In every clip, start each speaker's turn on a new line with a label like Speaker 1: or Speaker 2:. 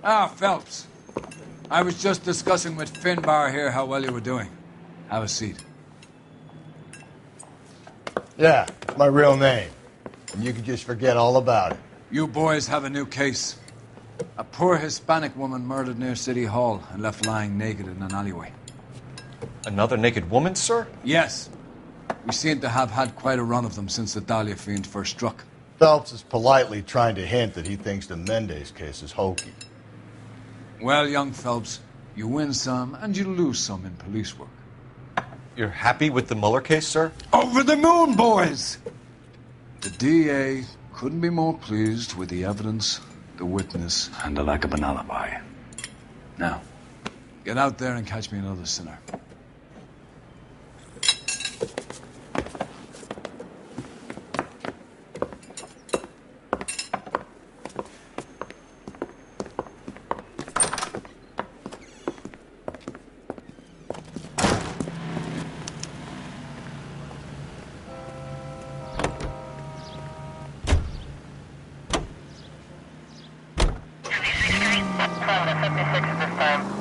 Speaker 1: Ah, Phelps. I was just discussing with Finbar here how well you were doing. Have a seat.
Speaker 2: Yeah, my real name. And you can just forget all about it.
Speaker 1: You boys have a new case. A poor Hispanic woman murdered near City Hall and left lying naked in an alleyway.
Speaker 3: Another naked woman, sir?
Speaker 1: Yes. We seem to have had quite a run of them since the Dahlia fiend first struck.
Speaker 2: Phelps is politely trying to hint that he thinks the Mendez case is hokey.
Speaker 1: Well, young Phelps, you win some and you lose some in police work.
Speaker 3: You're happy with the Mueller case, sir?
Speaker 1: Over the moon, boys! The DA couldn't be more pleased with the evidence, the witness, and the lack of an alibi. Now, get out there and catch me another sinner.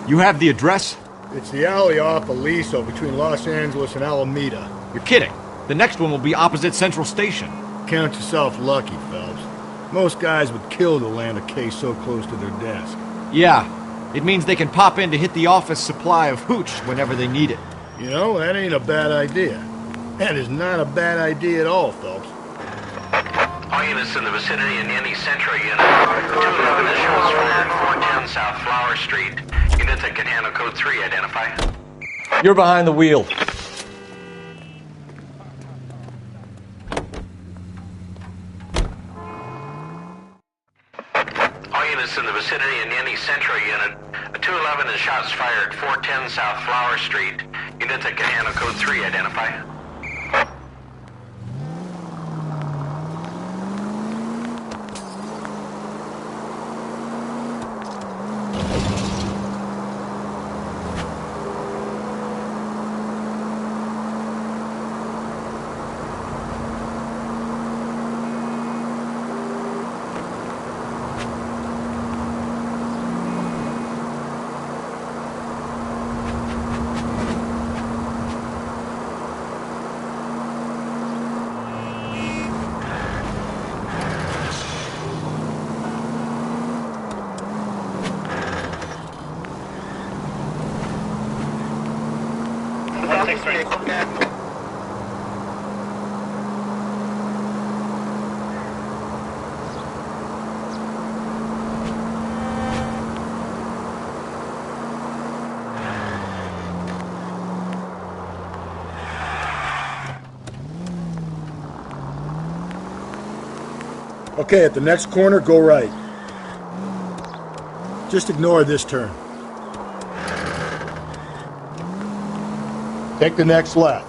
Speaker 4: You have the address?
Speaker 5: It's the alley off Aliso between Los Angeles and Alameda.
Speaker 4: You're kidding. The next one will be opposite Central Station.
Speaker 5: Count yourself lucky, Phelps. Most guys would kill to land a case so close to their desk.
Speaker 4: Yeah. It means they can pop in to hit the office supply of hooch whenever they need it.
Speaker 5: You know, that ain't a bad idea. That is not a bad idea at all, Phelps.
Speaker 6: All units in the vicinity in any Central unit. 211 is shows fire 410 South Flower Street. Units that can handle code 3 identify.
Speaker 3: You're behind the wheel.
Speaker 6: All units in the vicinity in any Central unit. 211 is shots fired 410 South Flower Street. Units that can handle code 3 identify.
Speaker 5: Okay, at the next corner, go right. Just ignore this turn.
Speaker 2: Take the next left.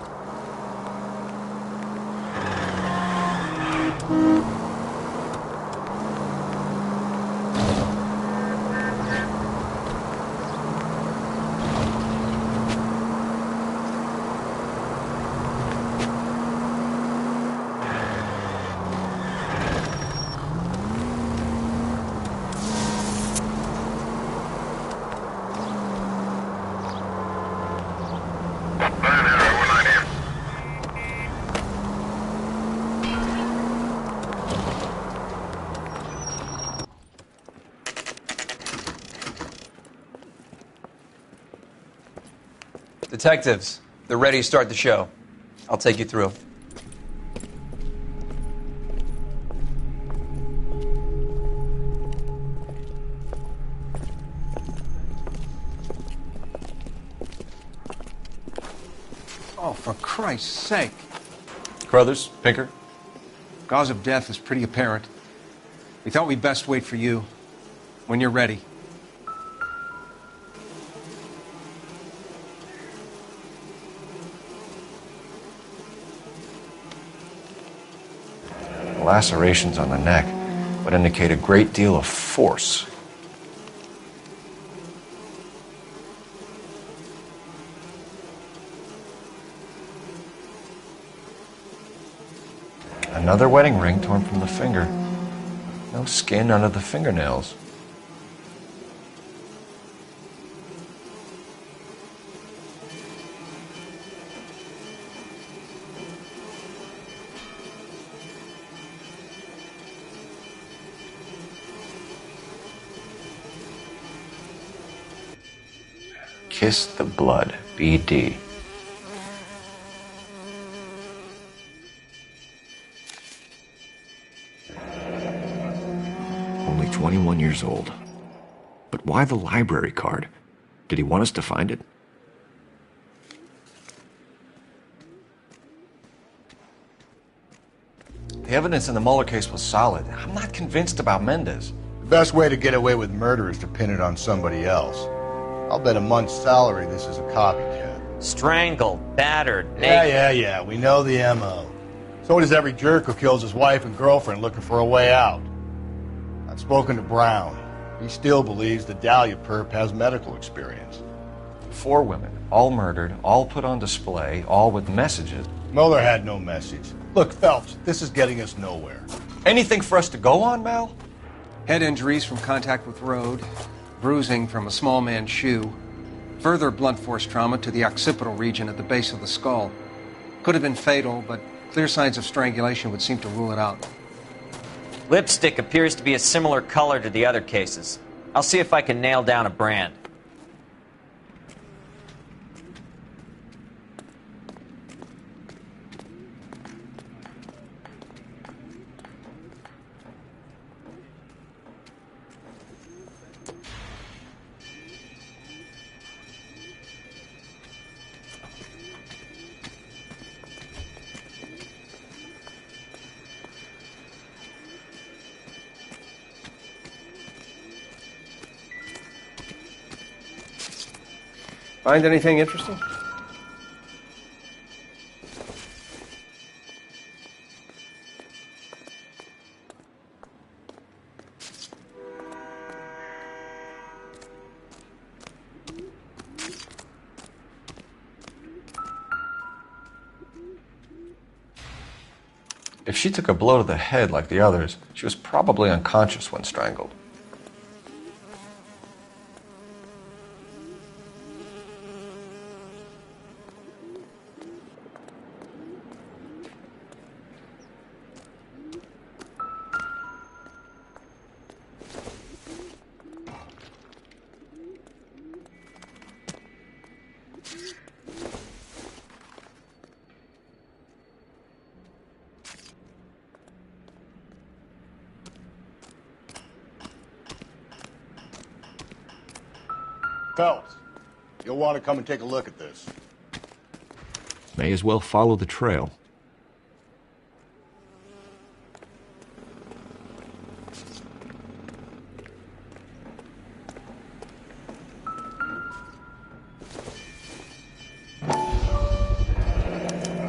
Speaker 7: Detectives, they're ready to start the show. I'll take you through.
Speaker 8: Oh, for Christ's sake.
Speaker 3: Carruthers, Pinker?
Speaker 8: Cause of death is pretty apparent. We thought we'd best wait for you. When you're ready.
Speaker 3: Lacerations on the neck would indicate a great deal of force. Another wedding ring torn from the finger. No skin under the fingernails. Kiss the Blood, BD.
Speaker 4: Only 21 years old. But why the library card? Did he want us to find it?
Speaker 3: The evidence in the Mueller case was solid. I'm not convinced about Mendez.
Speaker 2: The best way to get away with murder is to pin it on somebody else. I'll bet a month's salary this is a copycat.
Speaker 9: Strangled, battered,
Speaker 2: Yeah, we know the M.O. So does every jerk who kills his wife and girlfriend looking for a way out. I've spoken to Brown. He still believes the Dahlia perp has medical experience.
Speaker 3: 4 women, all murdered, all put on display, all with messages.
Speaker 2: Mueller had no message. Look, Phelps, this is getting us nowhere.
Speaker 3: Anything for us to go on, Mal?
Speaker 8: Head injuries from contact with road, bruising from a small man's shoe, further blunt force trauma to the occipital region at the base of the skull. Could have been fatal, but clear signs of strangulation would seem to rule it out.
Speaker 9: Lipstick appears to be a similar color to the other cases. I'll see if I can nail down a brand.
Speaker 8: Find anything interesting?
Speaker 3: If she took a blow to the head like the others, she was probably unconscious when strangled.
Speaker 2: Phelps, you'll want to come and take a look at this.
Speaker 4: May as well follow the trail.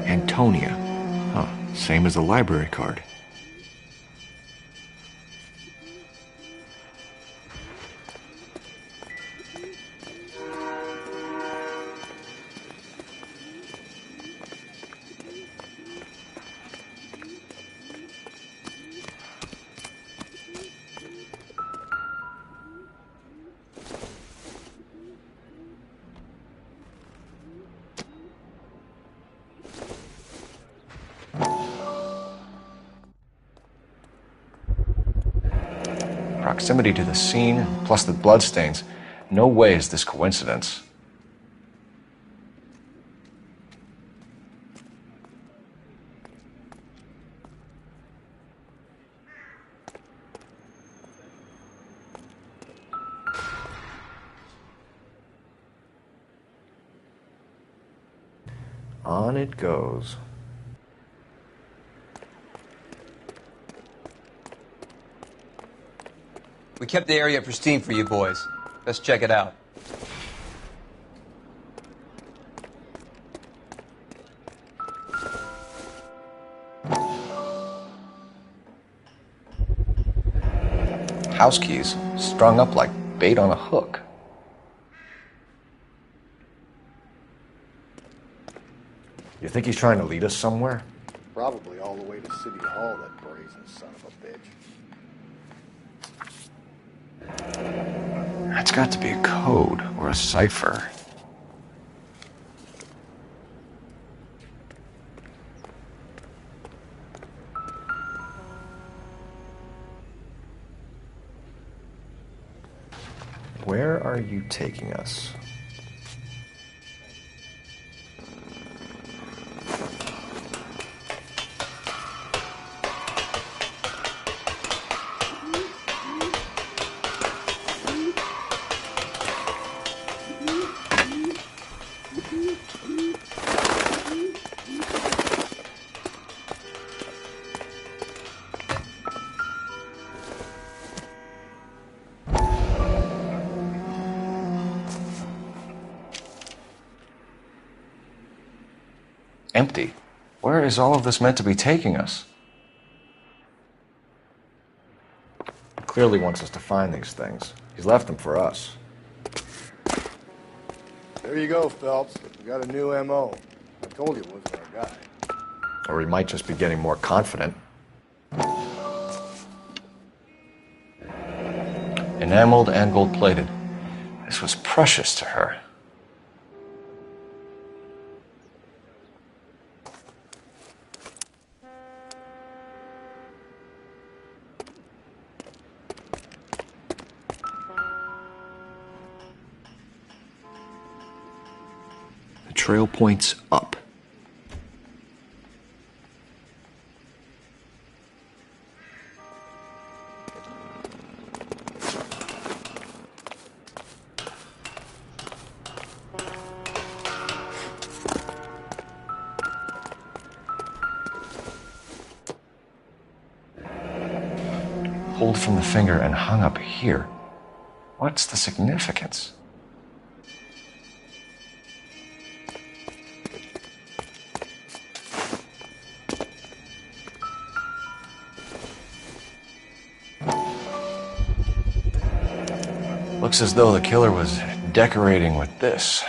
Speaker 4: Antonia. Huh, same as the library card.
Speaker 3: Proximity to the scene, plus the bloodstains. No way is this coincidence. On it goes.
Speaker 7: We kept the area pristine for you boys. Let's check it out.
Speaker 3: House keys, strung up like bait on a hook. You think he's trying to lead us somewhere?
Speaker 2: Probably all the way to City Hall, that brazen son of a bitch.
Speaker 3: That's got to be a code or a cipher. Where are you taking us? empty. Where is all of this meant to be taking us? He clearly wants us to find these things. He's left them for us.
Speaker 2: There you go, Phelps. We got a new M.O. I told you it wasn't our guy.
Speaker 3: Or he might just be getting more confident. Enameled and gold-plated. This was precious to her.
Speaker 4: The trail points up.
Speaker 3: Pulled from the finger and hung up here. What's the significance? Looks as though the killer was decorating with this.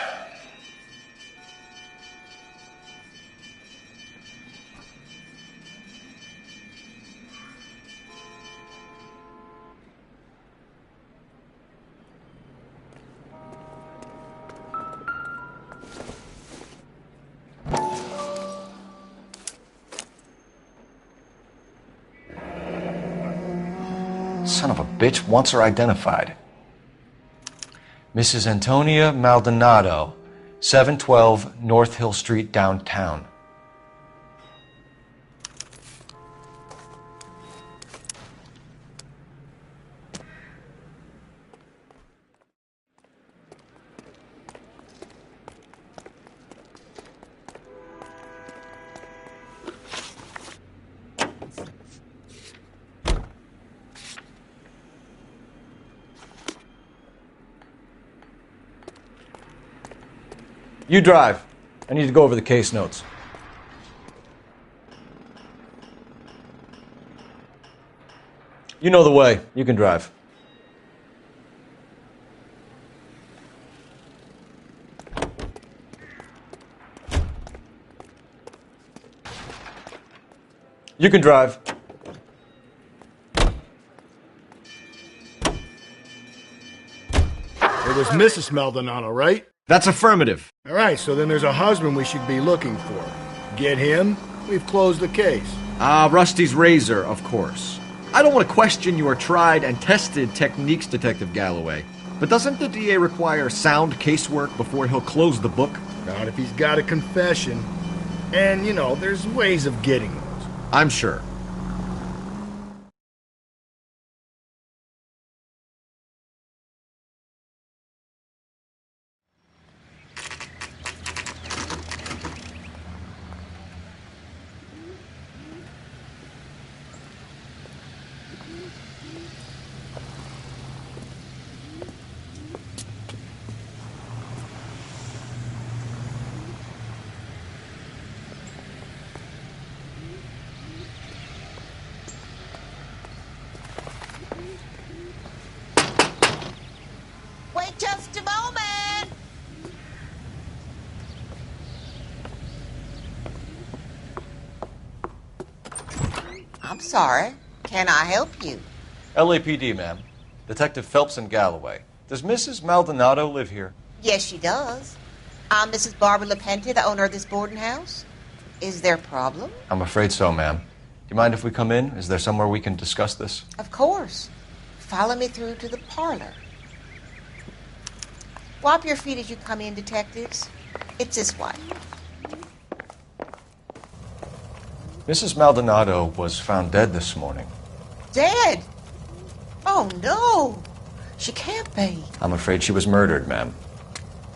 Speaker 3: Son of a bitch wants her identified. Mrs. Antonia Maldonado, 712 North Hill Street, downtown. You drive. I need to go over the case notes. You know the way. You can drive. You can drive.
Speaker 5: It was Mrs. Maldonado, right?
Speaker 4: That's affirmative.
Speaker 5: All right, so then there's a husband we should be looking for. Get him, we've closed the case.
Speaker 4: Rusty's razor, of course. I don't want to question your tried and tested techniques, Detective Galloway. But doesn't the DA require sound casework before he'll close the book?
Speaker 5: Not if he's got a confession. And, there's ways of getting those.
Speaker 4: I'm sure.
Speaker 10: Just a moment. I'm sorry. Can I help you?
Speaker 3: LAPD, ma'am. Detective Phelps and Galloway. Does Mrs. Maldonado live here?
Speaker 10: Yes, she does. I'm Mrs. Barbara LaPente, the owner of this boarding house. Is there a problem?
Speaker 3: I'm afraid so, ma'am. Do you mind if we come in? Is there somewhere we can discuss this?
Speaker 10: Of course. Follow me through to the parlor. Wipe your feet as you come in, detectives. It's this way.
Speaker 3: Mrs. Maldonado was found dead this morning.
Speaker 10: Dead? Oh, no. She can't be.
Speaker 3: I'm afraid she was murdered, ma'am.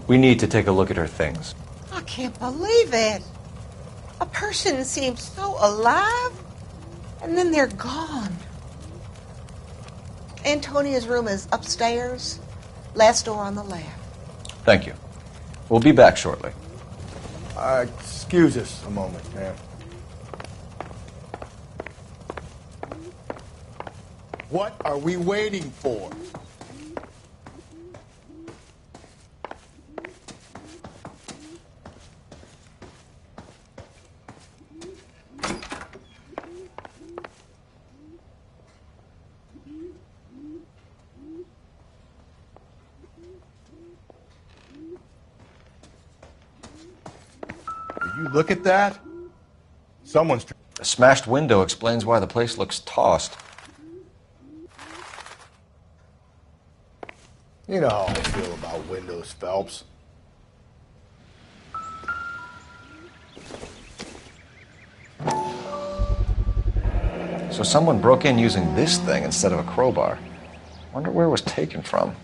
Speaker 3: We need to take a look at her things.
Speaker 10: I can't believe it. A person seems so alive, and then they're gone. Antonia's room is upstairs, last door on the left.
Speaker 3: Thank you. We'll be back shortly.
Speaker 2: Excuse us a moment, ma'am. What are we waiting for? Did you look at that? Someone's...
Speaker 3: A smashed window explains why the place looks tossed.
Speaker 2: You know how I feel about windows, Phelps.
Speaker 3: So someone broke in using this thing instead of a crowbar. Wonder where it was taken from.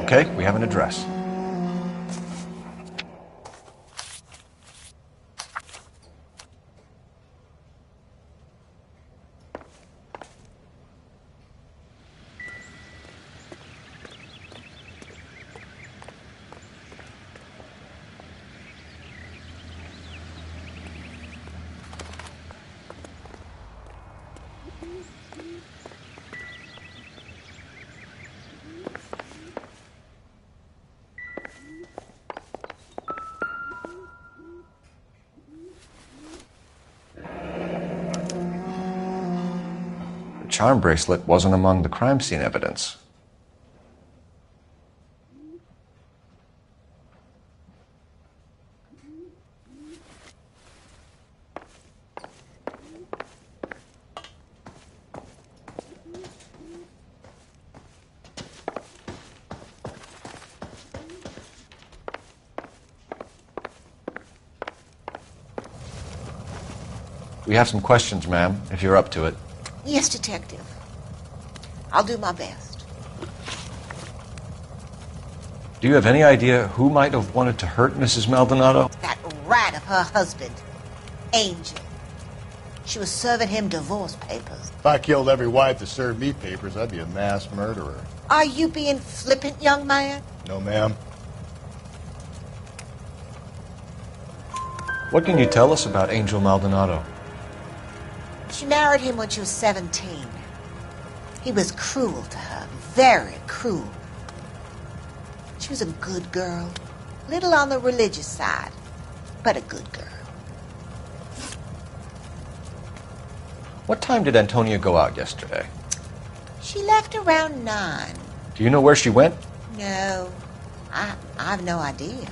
Speaker 3: Okay, we have an address. The charm bracelet wasn't among the crime scene evidence. We have some questions, ma'am, if you're up to it.
Speaker 10: Yes, Detective. I'll do my best.
Speaker 3: Do you have any idea who might have wanted to hurt Mrs. Maldonado?
Speaker 10: That rat of her husband, Angel. She was serving him divorce papers.
Speaker 2: If I killed every wife that served me papers, I'd be a mass murderer.
Speaker 10: Are you being flippant, young man?
Speaker 2: No, ma'am.
Speaker 3: What can you tell us about Angel Maldonado?
Speaker 10: She married him when she was 17. He was cruel to her, very cruel. She was a good girl, little on the religious side, but a good girl.
Speaker 3: What time did Antonia go out yesterday?
Speaker 10: She left around 9.
Speaker 3: Do you know where she went?
Speaker 10: No, I've no idea.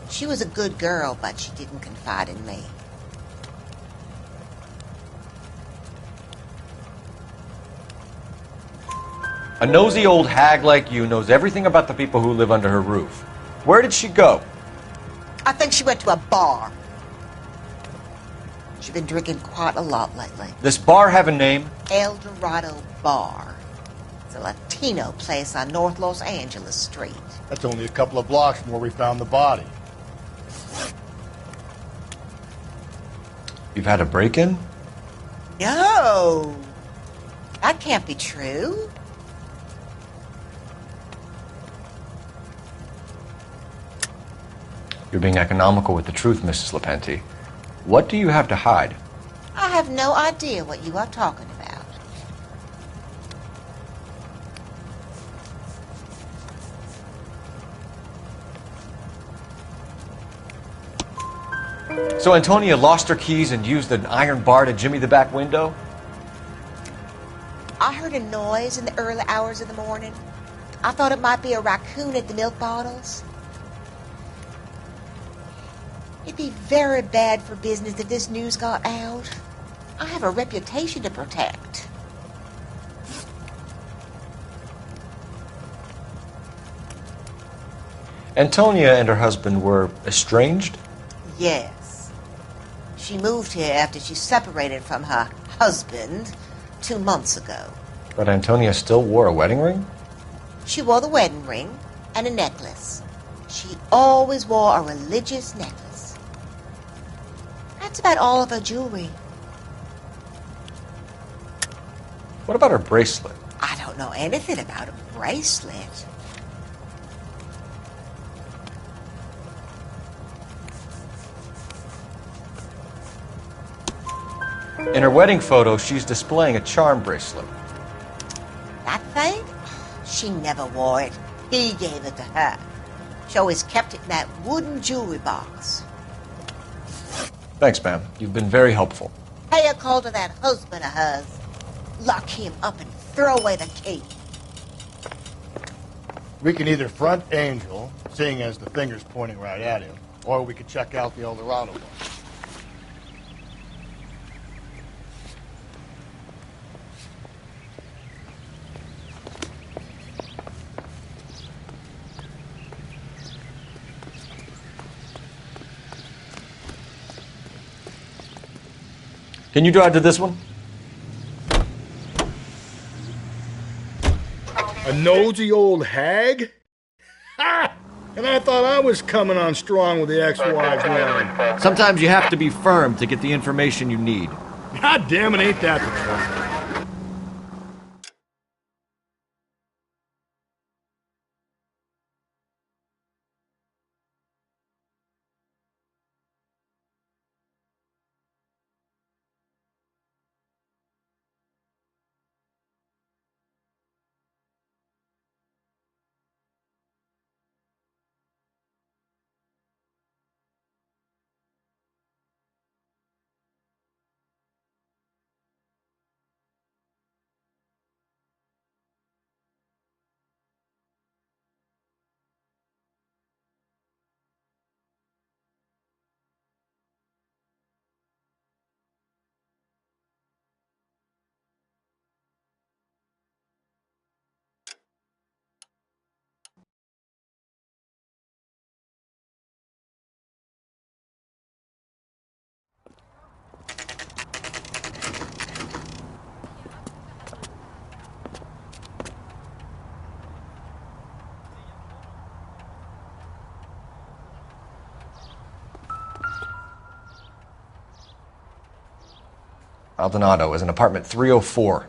Speaker 10: She was a good girl, but she didn't confide in me.
Speaker 3: A nosy old hag like you knows everything about the people who live under her roof. Where did she go?
Speaker 10: I think she went to a bar. She's been drinking quite a lot lately.
Speaker 3: This bar have a name?
Speaker 10: El Dorado Bar. It's a Latino place on North Los Angeles Street.
Speaker 2: That's only a couple of blocks from where we found the body.
Speaker 3: You've had a break-in?
Speaker 10: No, that can't be true.
Speaker 3: You're being economical with the truth, Mrs. Lepenti. What do you have to hide?
Speaker 10: I have no idea what you are talking about.
Speaker 3: So Antonia lost her keys and used an iron bar to jimmy the back window?
Speaker 10: I heard a noise in the early hours of the morning. I thought it might be a raccoon at the milk bottles. It'd be very bad for business if this news got out. I have a reputation to protect.
Speaker 3: Antonia and her husband were estranged?
Speaker 10: Yes. She moved here after she separated from her husband 2 months ago.
Speaker 3: But Antonia still wore a wedding ring?
Speaker 10: She wore the wedding ring and a necklace. She always wore a religious necklace. That's about all of her jewelry.
Speaker 3: What about her bracelet?
Speaker 10: I don't know anything about a bracelet.
Speaker 3: In her wedding photo, she's displaying a charm bracelet.
Speaker 10: That thing? She never wore it. He gave it to her. She always kept it in that wooden jewelry box.
Speaker 3: Thanks, ma'am. You've been very helpful.
Speaker 10: Pay a call to that husband of hers. Lock him up and throw away the key.
Speaker 2: We can either front Angel, seeing as the finger's pointing right at him, or we could check out the Eldorado one.
Speaker 3: Can you drive to this one?
Speaker 5: A nosy old hag? Ha! And I thought I was coming on strong with the ex-wives line.
Speaker 4: Sometimes you have to be firm to get the information you need.
Speaker 5: God damn it, ain't that the truth?
Speaker 3: Maldonado is in apartment 304.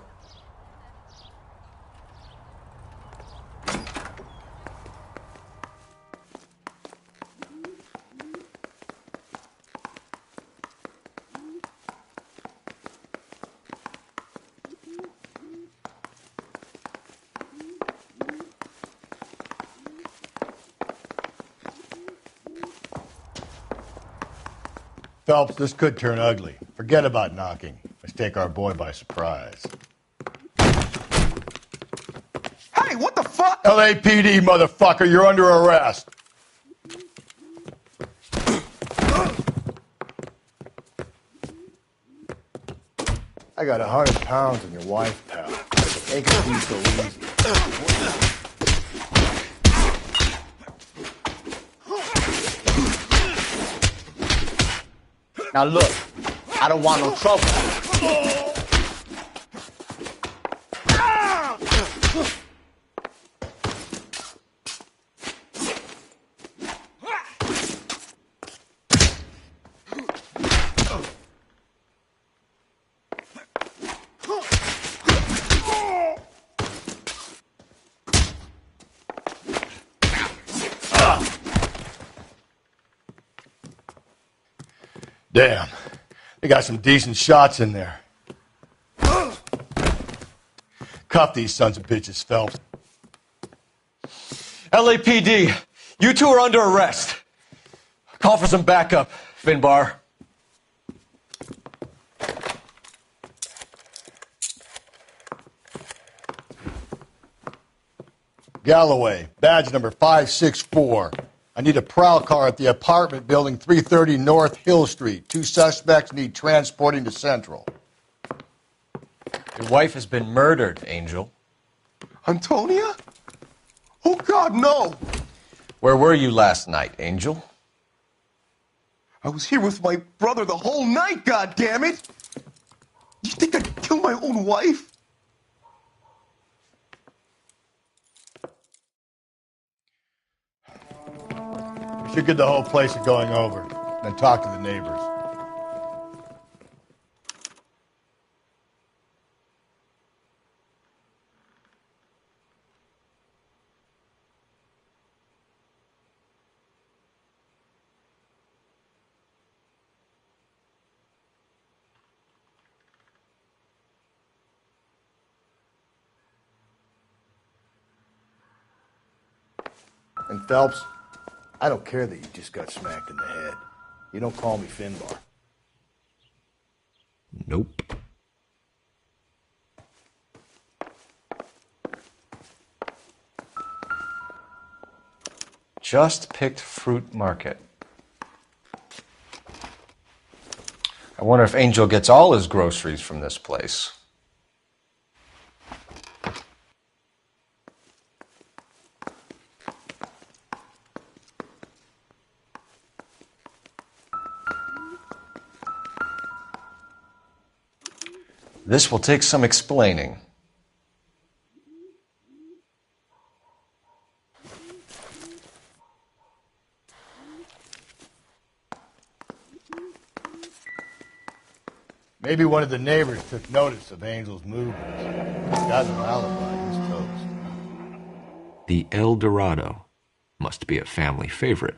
Speaker 2: Phelps, this could turn ugly. Forget about knocking. Let's take our boy by surprise.
Speaker 11: Hey, what the fuck?
Speaker 2: LAPD, motherfucker, you're under arrest. I got 100 pounds on your wife, pal. Ain't gonna be so easy.
Speaker 11: Now look, I don't want no trouble.
Speaker 2: Damn, they got some decent shots in there. Cuff these sons of bitches, Phelps.
Speaker 3: LAPD, you two are under arrest. Call for some backup, Finbar.
Speaker 2: Galloway, badge number 564. I need a prowl car at the apartment building 330 North Hill Street. 2 suspects need transporting to Central.
Speaker 3: Your wife has been murdered, Angel.
Speaker 11: Antonia? Oh, God, no!
Speaker 3: Where were you last night, Angel?
Speaker 11: I was here with my brother the whole night, goddammit! You think I'd kill my own wife?
Speaker 2: Should get the whole place of going over, then talk to the neighbors. And Phelps, I don't care that you just got smacked in the head. You don't call me Finbar.
Speaker 4: Nope.
Speaker 3: Just picked fruit market. I wonder if Angel gets all his groceries from this place. This will take some explaining.
Speaker 2: Maybe one of the neighbors took notice of Angel's movements. He's got an alibi. He's toast.
Speaker 4: The El Dorado must be a family favorite.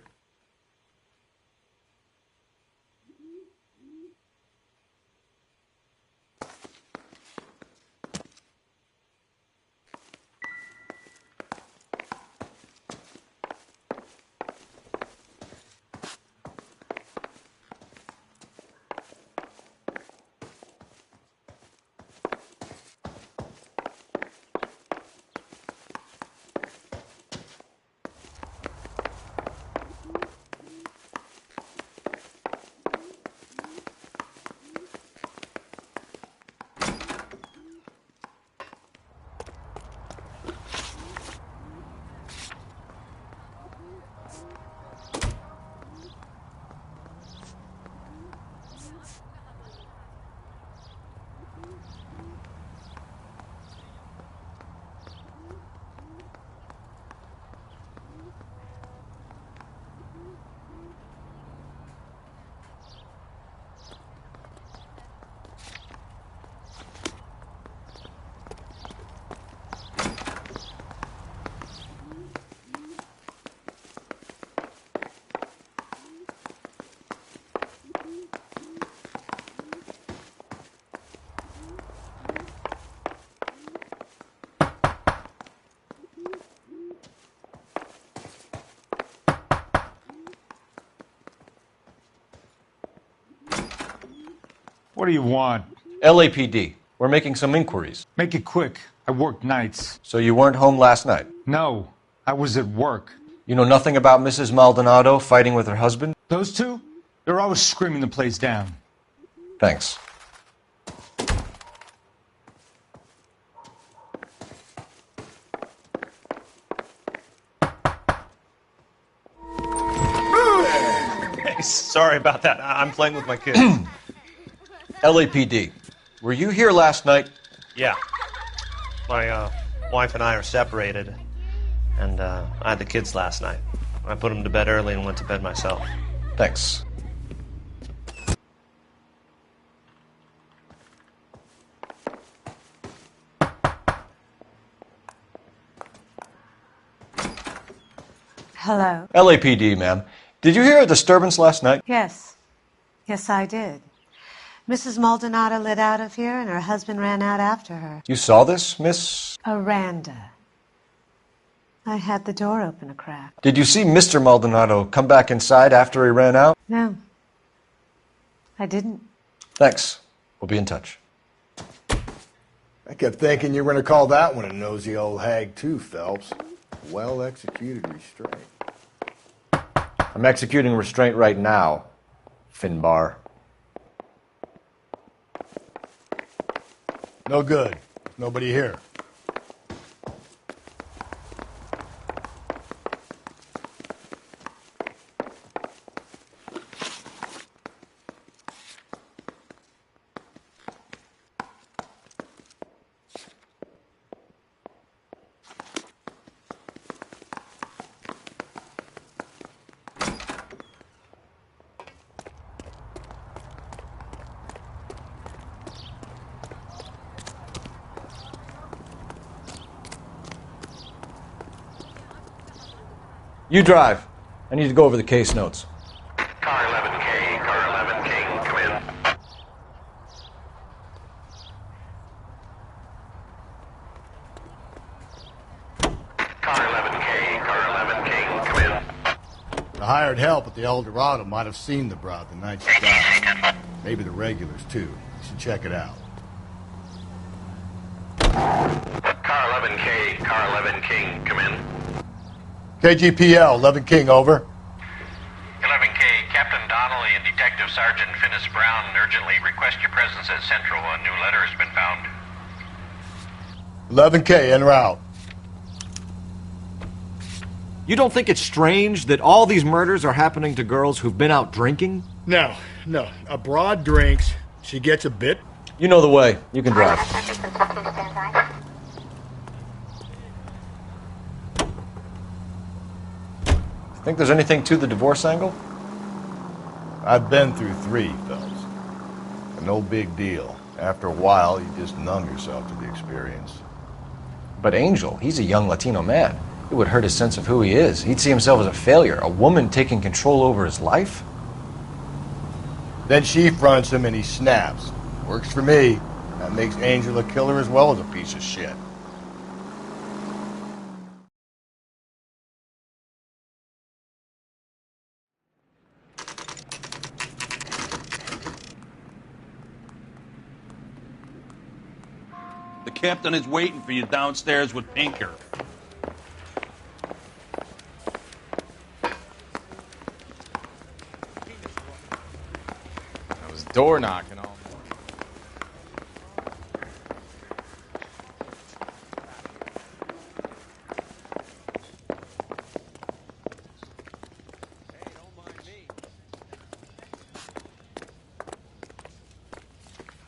Speaker 12: What do you want?
Speaker 3: LAPD. We're making some inquiries.
Speaker 12: Make it quick. I work nights.
Speaker 3: So you weren't home last night?
Speaker 12: No, I was at work.
Speaker 3: You know nothing about Mrs. Maldonado fighting with her husband?
Speaker 12: Those two? They're always screaming the place down.
Speaker 3: Thanks.
Speaker 13: Hey, sorry about that. I'm playing with my kids.
Speaker 3: LAPD. Were you here last night?
Speaker 13: Yeah. My wife and I are separated, and I had the kids last night. I put them to bed early and went to bed myself.
Speaker 3: Thanks.
Speaker 14: Hello.
Speaker 3: LAPD, ma'am. Did you hear a disturbance last night?
Speaker 14: Yes. Yes, I did. Mrs. Maldonado lit out of here, and her husband ran out after her.
Speaker 3: You saw this, Miss?
Speaker 14: Aranda. I had the door open a crack.
Speaker 3: Did you see Mr. Maldonado come back inside after he ran out?
Speaker 14: No. I didn't.
Speaker 3: Thanks. We'll be in touch.
Speaker 2: I kept thinking you were going to call that one a nosy old hag too, Phelps. Well-executed restraint.
Speaker 3: I'm executing restraint right now, Finbar.
Speaker 2: No good. Nobody here.
Speaker 3: You drive. I need to go over the case notes.
Speaker 6: Car 11K, Car 11 King, come in. Car 11K, Car 11 King, come in.
Speaker 2: The hired help at the El Dorado might have seen the broad the night she died. Maybe the regulars, too. You should check it out.
Speaker 6: Car 11K, Car 11 King, come in.
Speaker 2: KGPL, 11 King, over.
Speaker 6: 11K, Captain Donnelly and Detective Sergeant Finnis Brown urgently request your presence at Central. A new letter has been found.
Speaker 2: 11K, en route.
Speaker 4: You don't think it's strange that all these murders are happening to girls who've been out drinking?
Speaker 5: No. A broad drinks. She gets a bit.
Speaker 3: You know the way. You can drive. Think there's anything to the divorce angle?
Speaker 2: I've been through 3, fellas. No big deal. After a while, you just numb yourself to the experience.
Speaker 3: But Angel, he's a young Latino man. It would hurt his sense of who he is. He'd see himself as a failure, a woman taking control over his life.
Speaker 2: Then she fronts him and he snaps. Works for me. That makes Angel a killer as well as a piece of shit.
Speaker 15: The captain is waiting for you downstairs with Pinker.
Speaker 16: I was door knocking all morning.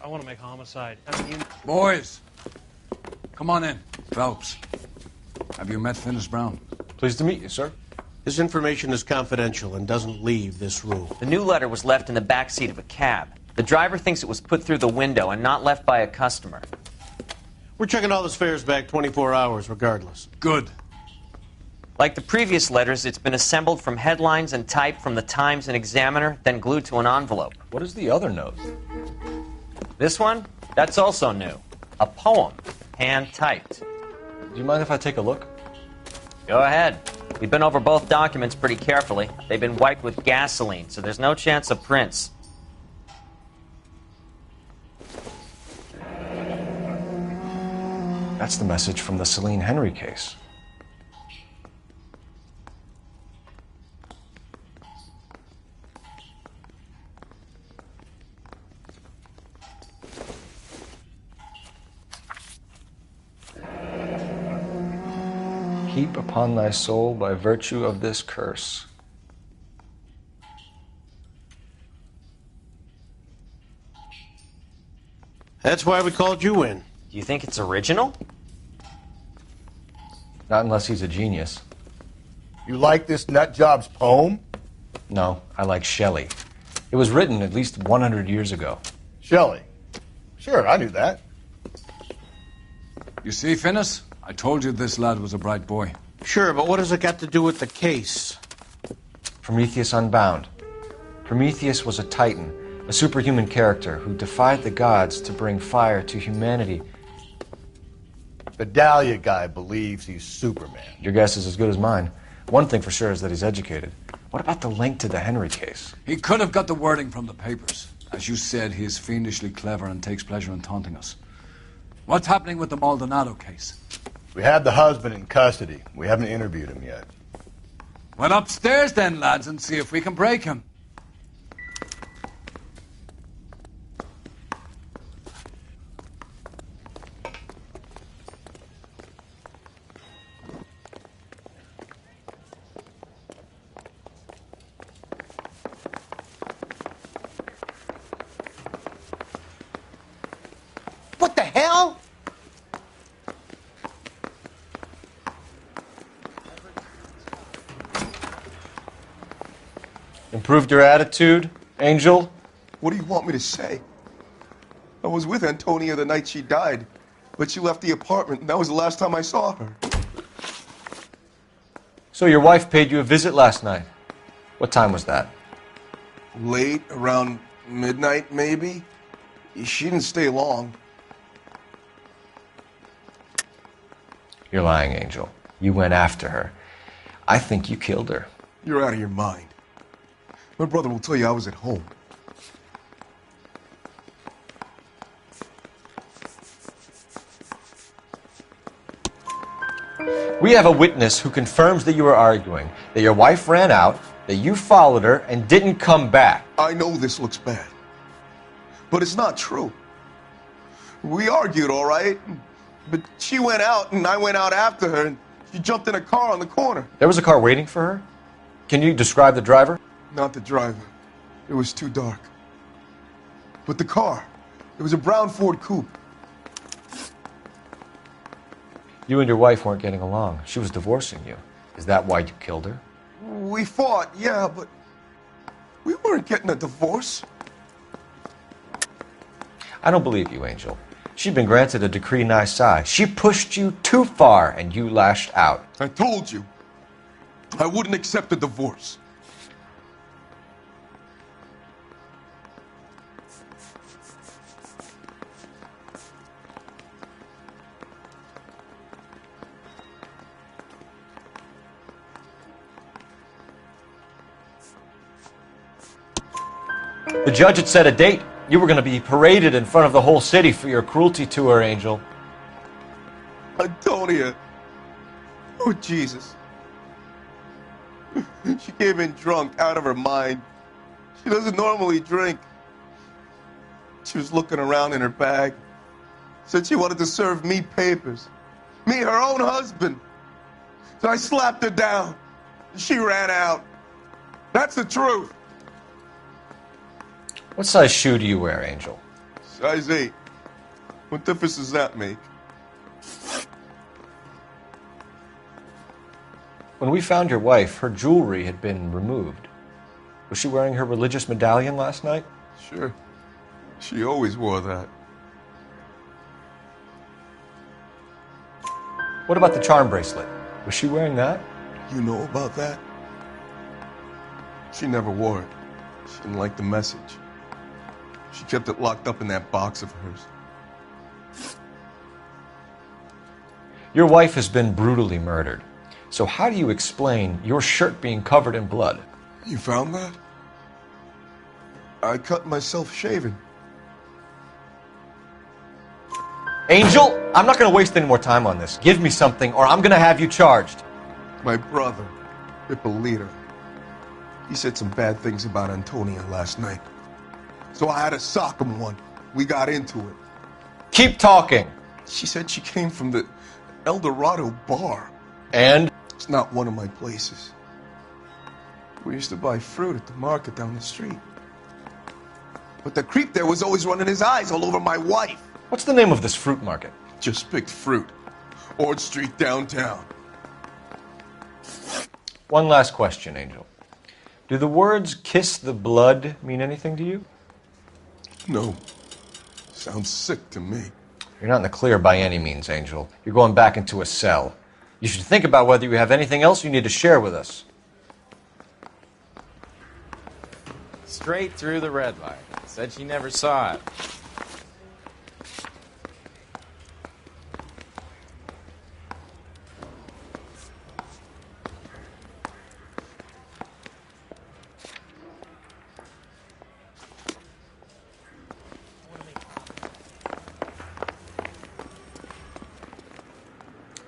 Speaker 13: I want to make homicide.
Speaker 1: Boys, come on in. Phelps, have you met Finnis Brown?
Speaker 3: Pleased to meet you, sir.
Speaker 17: This information is confidential and doesn't leave this room.
Speaker 9: The new letter was left in the back seat of a cab. The driver thinks it was put through the window and not left by a customer.
Speaker 17: We're checking all the fares back 24 hours regardless.
Speaker 1: Good.
Speaker 9: Like the previous letters, it's been assembled from headlines and typed from the Times and Examiner, then glued to an envelope.
Speaker 3: What is the other note?
Speaker 9: This one? That's also new. A poem, hand-typed.
Speaker 3: Do you mind if I take a look?
Speaker 9: Go ahead. We've been over both documents pretty carefully. They've been wiped with gasoline, so there's no chance of prints.
Speaker 3: That's the message from the Celine Henry case. Heap upon thy soul by virtue of this curse.
Speaker 17: That's why we called you in.
Speaker 9: Do you think it's original?
Speaker 3: Not unless he's a genius.
Speaker 2: You like this nutjob's poem?
Speaker 3: No, I like Shelley. It was written at least 100 years ago.
Speaker 2: Shelley? Sure, I knew that.
Speaker 1: You see, Finnis? I told you this lad was a bright boy.
Speaker 17: Sure, but what has it got to do with the case?
Speaker 3: Prometheus Unbound. Prometheus was a titan, a superhuman character who defied the gods to bring fire to humanity.
Speaker 2: The Dahlia guy believes he's Superman.
Speaker 3: Your guess is as good as mine. One thing for sure is that he's educated. What about the link to the Henry case?
Speaker 1: He could have got the wording from the papers. As you said, he is fiendishly clever and takes pleasure in taunting us. What's happening with the Maldonado case?
Speaker 2: We have the husband in custody. We haven't interviewed him yet.
Speaker 1: Well, upstairs then, lads, and see if we can break him.
Speaker 10: What the hell?
Speaker 3: Improved your attitude, Angel?
Speaker 11: What do you want me to say? I was with Antonia the night she died, but she left the apartment, and that was the last time I saw her.
Speaker 3: So your wife paid you a visit last night. What time was that?
Speaker 11: Late, around midnight, maybe? She didn't stay long.
Speaker 3: You're lying, Angel. You went after her. I think you killed her.
Speaker 11: You're out of your mind. My brother will tell you I was at home.
Speaker 3: We have a witness who confirms that you were arguing, that your wife ran out, that you followed her, and didn't come back.
Speaker 11: I know this looks bad, but it's not true. We argued, all right, but she went out and I went out after her, and she jumped in a car on the corner.
Speaker 3: There was a car waiting for her? Can you describe the driver?
Speaker 11: Not the driver. It was too dark. But the car, it was a brown Ford Coupe.
Speaker 3: You and your wife weren't getting along. She was divorcing you. Is that why you killed her?
Speaker 11: We fought, yeah, but we weren't getting a divorce.
Speaker 3: I don't believe you, Angel. She'd been granted a decree nisi. She pushed you too far, and you lashed out.
Speaker 11: I told you, I wouldn't accept a divorce.
Speaker 3: The judge had set a date. You were going to be paraded in front of the whole city for your cruelty to her, Angel.
Speaker 11: Antonia. Oh, Jesus. She came in drunk, out of her mind. She doesn't normally drink. She was looking around in her bag. Said she wanted to serve me papers. Me, her own husband. So I slapped her down. She ran out. That's the truth.
Speaker 3: What size shoe do you wear, Angel?
Speaker 11: Size 8. What difference does that make?
Speaker 3: When we found your wife, her jewelry had been removed. Was she wearing her religious medallion last night?
Speaker 11: Sure. She always wore that.
Speaker 3: What about the charm bracelet? Was she wearing that?
Speaker 11: You know about that? She never wore it. She didn't like the message. She kept it locked up in that box of hers.
Speaker 3: Your wife has been brutally murdered. So how do you explain your shirt being covered in blood?
Speaker 11: You found that? I cut myself shaving.
Speaker 3: Angel, I'm not going to waste any more time on this. Give me something or I'm going to have you charged.
Speaker 11: My brother, Hippolyta, he said some bad things about Antonia last night. So I had to sock him one. We got into it.
Speaker 3: Keep talking.
Speaker 11: She said she came from the El Dorado bar.
Speaker 3: And?
Speaker 11: It's not one of my places. We used to buy fruit at the market down the street. But the creep there was always running his eyes all over my wife.
Speaker 3: What's the name of this fruit market?
Speaker 11: Just picked fruit. Ord Street downtown.
Speaker 3: One last question, Angel. Do the words kiss the blood mean anything to you?
Speaker 11: No. Sounds sick to me.
Speaker 3: You're not in the clear by any means, Angel. You're going back into a cell. You should think about whether you have anything else you need to share with us.
Speaker 16: Straight through the red light. Said she never saw it.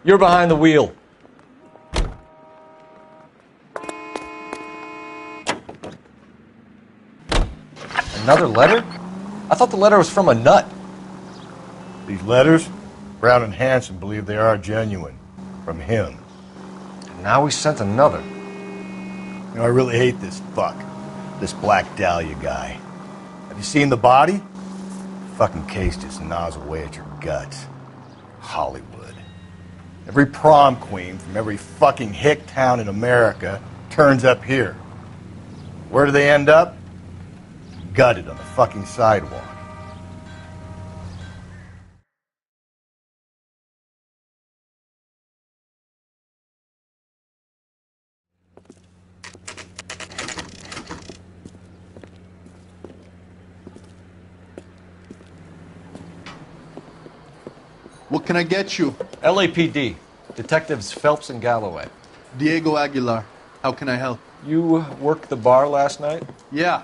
Speaker 3: You're behind the wheel. Another letter? I thought the letter was from a nut.
Speaker 2: These letters, Brown and Hanson believe they are genuine. From him.
Speaker 3: And now he sent another.
Speaker 2: You know, I really hate this fuck. This Black Dahlia guy. Have you seen the body? Fucking case just gnaws away at your guts. Hollywood. Every prom queen from every fucking hick town in America turns up here. Where do they end up? Gutted on the fucking sidewalk.
Speaker 18: can I get you?
Speaker 3: LAPD. Detectives Phelps and Galloway.
Speaker 18: Diego Aguilar. How can I help?
Speaker 3: You worked the bar last night?
Speaker 18: Yeah.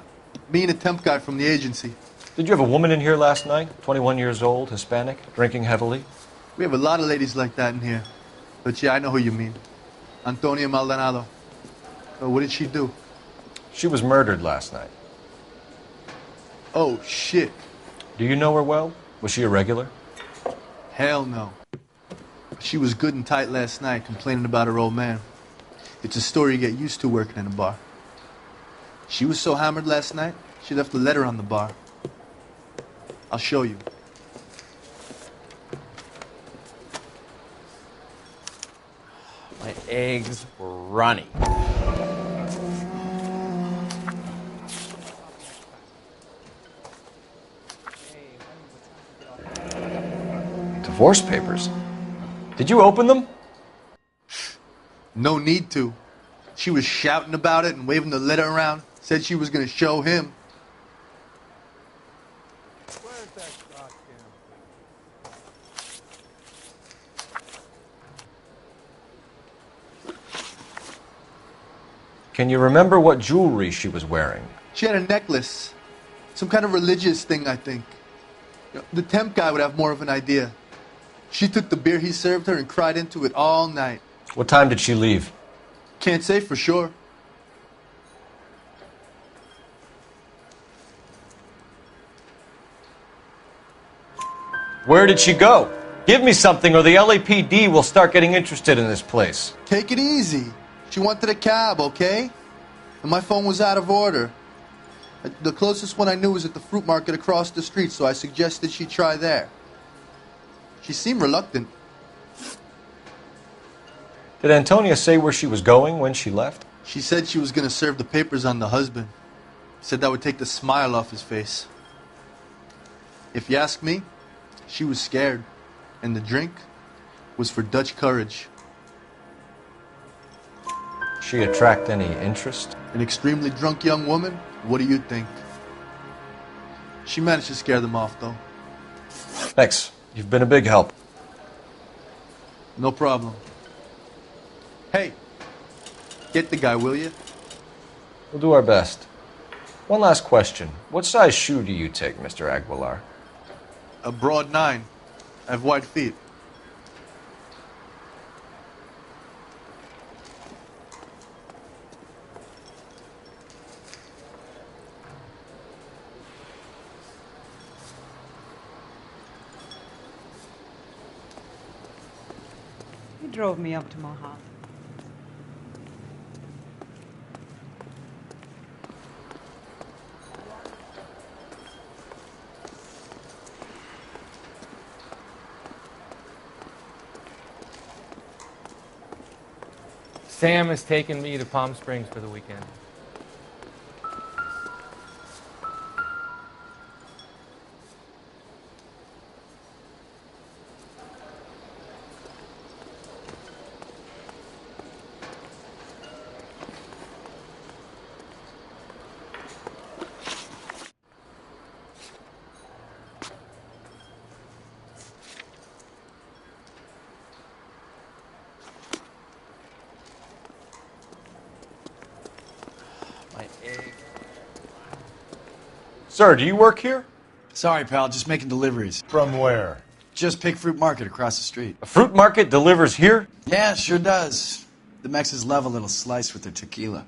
Speaker 18: Me and a temp guy from the agency.
Speaker 3: Did you have a woman in here last night? 21 years old, Hispanic, drinking heavily?
Speaker 18: We have a lot of ladies like that in here. But yeah, I know who you mean. Antonia Maldonado. What did she do?
Speaker 3: She was murdered last night.
Speaker 18: Oh, shit.
Speaker 3: Do you know her well? Was she a regular?
Speaker 18: Hell no. She was good and tight last night, complaining about her old man. It's a story you get used to working in a bar. She was so hammered last night, she left a letter on the bar. I'll show you.
Speaker 16: My eggs were runny.
Speaker 3: Divorce papers? Did you open them?
Speaker 18: No need to. She was shouting about it and waving the letter around. Said she was going to show him.
Speaker 3: Can you remember what jewelry she was wearing?
Speaker 18: She had a necklace. Some kind of religious thing, I think. The temp guy would have more of an idea. She took the beer he served her and cried into it all night.
Speaker 3: What time did she leave?
Speaker 18: Can't say for sure.
Speaker 3: Where did she go? Give me something or the LAPD will start getting interested in this place.
Speaker 18: Take it easy. She wanted a cab, okay? And my phone was out of order. The closest one I knew was at the fruit market across the street, so I suggested she try there. She seemed reluctant.
Speaker 3: Did Antonia say where she was going when she left?
Speaker 18: She said she was going to serve the papers on the husband. Said that would take the smile off his face. If you ask me, she was scared. And the drink was for Dutch courage.
Speaker 3: She attract any interest?
Speaker 18: An extremely drunk young woman? What do you think? She managed to scare them off, though.
Speaker 3: Thanks. You've been a big help.
Speaker 18: No problem. Hey, get the guy, will you?
Speaker 3: We'll do our best. One last question. What size shoe do you take, Mr. Aguilar?
Speaker 18: A broad 9. I have wide feet.
Speaker 19: He drove me up to Mojave.
Speaker 20: Sam has taken me to Palm Springs for the weekend.
Speaker 3: Sir, do you work here?
Speaker 1: Sorry, pal, just making deliveries.
Speaker 2: From where?
Speaker 1: Just Pig Fruit Market across the street.
Speaker 3: A fruit market delivers here?
Speaker 1: Yeah, sure does. The Mexes love a little slice with their tequila.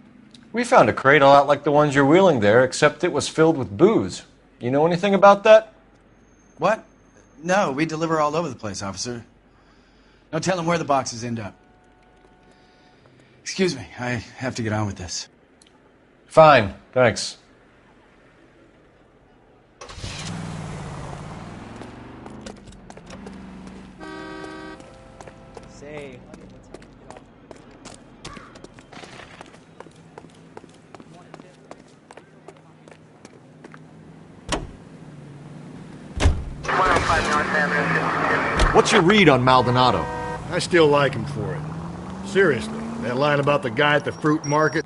Speaker 3: We found a crate a lot like the ones you're wheeling there, except it was filled with booze. You know anything about that?
Speaker 1: What? No, we deliver all over the place, officer. No telling where the boxes end up. Excuse me, I have to get on with this.
Speaker 3: Fine, thanks.
Speaker 16: Say,
Speaker 4: What's your read on Maldonado?
Speaker 5: I still like him for it. Seriously, that line about the guy at the fruit market.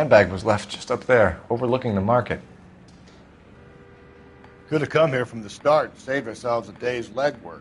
Speaker 3: handbag was left just up there, overlooking the market.
Speaker 2: Could have come here from the start and saved ourselves a day's legwork.